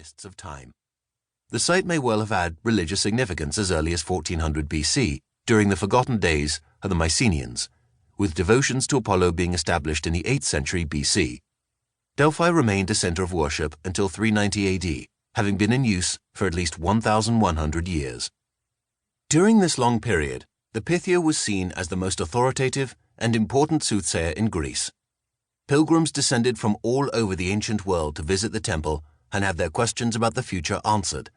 mists of time. The site may well have had religious significance as early as 1400 BC, during the forgotten days of the Mycenaeans, with devotions to Apollo being established in the 8th century BC. Delphi remained a center of worship until 390 AD, having been in use for at least 1,100 years. During this long period, the Pythia was seen as the most authoritative and important soothsayer in Greece. Pilgrims descended from all over the ancient world to visit the temple and have their questions about the future answered.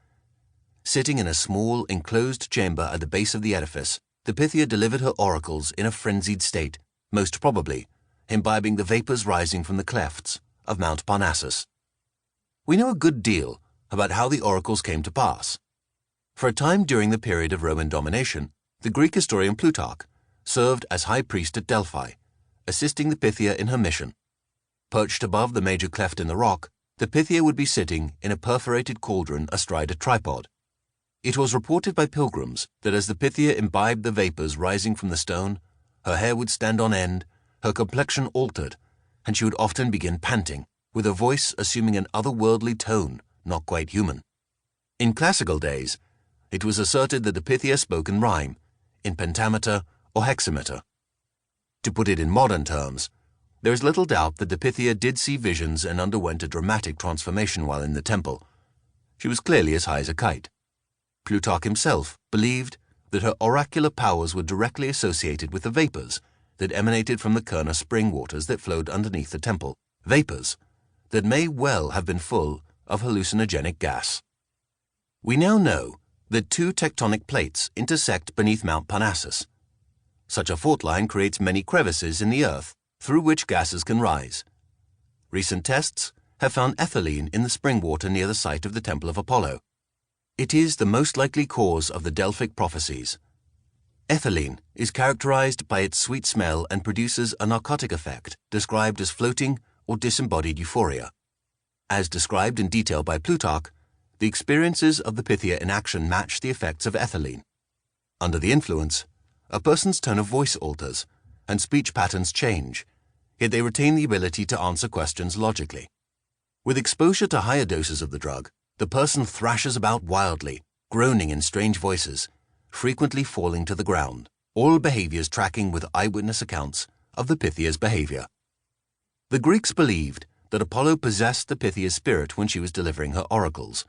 Sitting in a small, enclosed chamber at the base of the edifice, the Pythia delivered her oracles in a frenzied state, most probably imbibing the vapors rising from the clefts of Mount Parnassus. We know a good deal about how the oracles came to pass. For a time during the period of Roman domination, the Greek historian Plutarch served as high priest at Delphi, assisting the Pythia in her mission. Perched above the major cleft in the rock, the Pythia would be sitting in a perforated cauldron astride a tripod. It was reported by pilgrims that as the Pythia imbibed the vapors rising from the stone, her hair would stand on end, her complexion altered, and she would often begin panting, with her voice assuming an otherworldly tone, not quite human. In classical days, it was asserted that the Pythia spoke in rhyme, in pentameter or hexameter. To put it in modern terms, there is little doubt that the Pythia did see visions and underwent a dramatic transformation while in the temple. She was clearly as high as a kite. Plutarch himself believed that her oracular powers were directly associated with the vapors that emanated from the Kurna spring waters that flowed underneath the temple, vapors that may well have been full of hallucinogenic gas. We now know that two tectonic plates intersect beneath Mount Parnassus. Such a fault line creates many crevices in the earth through which gases can rise. Recent tests have found ethylene in the spring water near the site of the Temple of Apollo. It is the most likely cause of the Delphic prophecies. Ethylene is characterized by its sweet smell and produces a narcotic effect described as floating or disembodied euphoria. As described in detail by Plutarch, the experiences of the Pythia in action match the effects of ethylene. Under the influence, a person's tone of voice alters and speech patterns change, yet they retain the ability to answer questions logically. With exposure to higher doses of the drug, the person thrashes about wildly, groaning in strange voices, frequently falling to the ground, all behaviors tracking with eyewitness accounts of the Pythia's behavior. The Greeks believed that Apollo possessed the Pythia's spirit when she was delivering her oracles,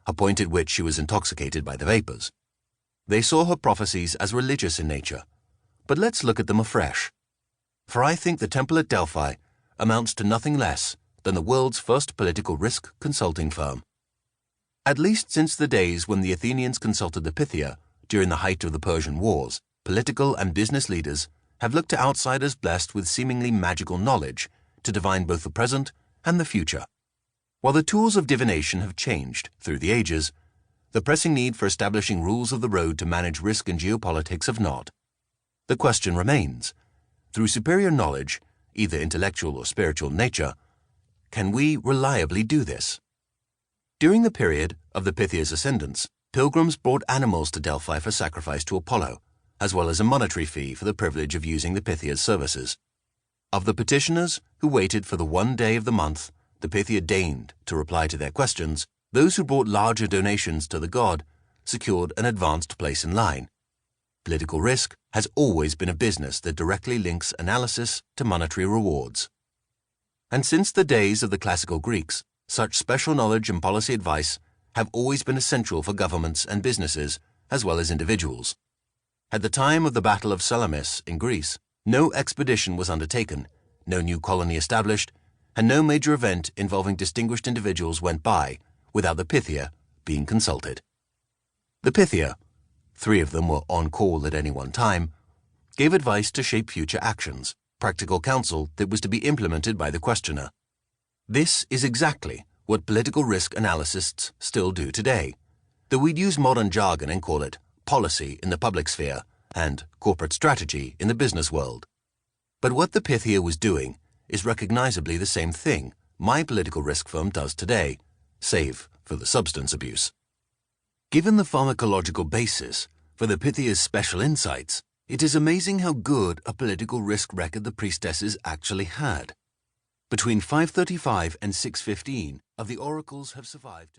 a point at which she was intoxicated by the vapors. They saw her prophecies as religious in nature, but let's look at them afresh. For I think the temple at Delphi amounts to nothing less than the world's first political risk consulting firm. At least since the days when the Athenians consulted the Pythia during the height of the Persian Wars, political and business leaders have looked to outsiders blessed with seemingly magical knowledge to divine both the present and the future. While the tools of divination have changed through the ages, the pressing need for establishing rules of the road to manage risk and geopolitics have not. The question remains, through superior knowledge, either intellectual or spiritual nature, can we reliably do this? During the period of the Pythia's ascendance, pilgrims brought animals to Delphi for sacrifice to Apollo, as well as a monetary fee for the privilege of using the Pythia's services. Of the petitioners who waited for the one day of the month the Pythia deigned to reply to their questions, those who brought larger donations to the god secured an advanced place in line. Political risk has always been a business that directly links analysis to monetary rewards. And since the days of the classical Greeks, such special knowledge and policy advice have always been essential for governments and businesses, as well as individuals. At the time of the Battle of Salamis in Greece, no expedition was undertaken, no new colony established, and no major event involving distinguished individuals went by without the Pythia being consulted. The Pythia, 3 of them were on call at any one time, gave advice to shape future actions, practical counsel that was to be implemented by the questioner. This is exactly what political risk analysts still do today, though we'd use modern jargon and call it policy in the public sphere and corporate strategy in the business world. But what the Pythia was doing is recognizably the same thing my political risk firm does today, save for the substance abuse. Given the pharmacological basis for the Pythia's special insights, it is amazing how good a political risk record the priestesses actually had. Between 535 and 615 of the oracles have survived.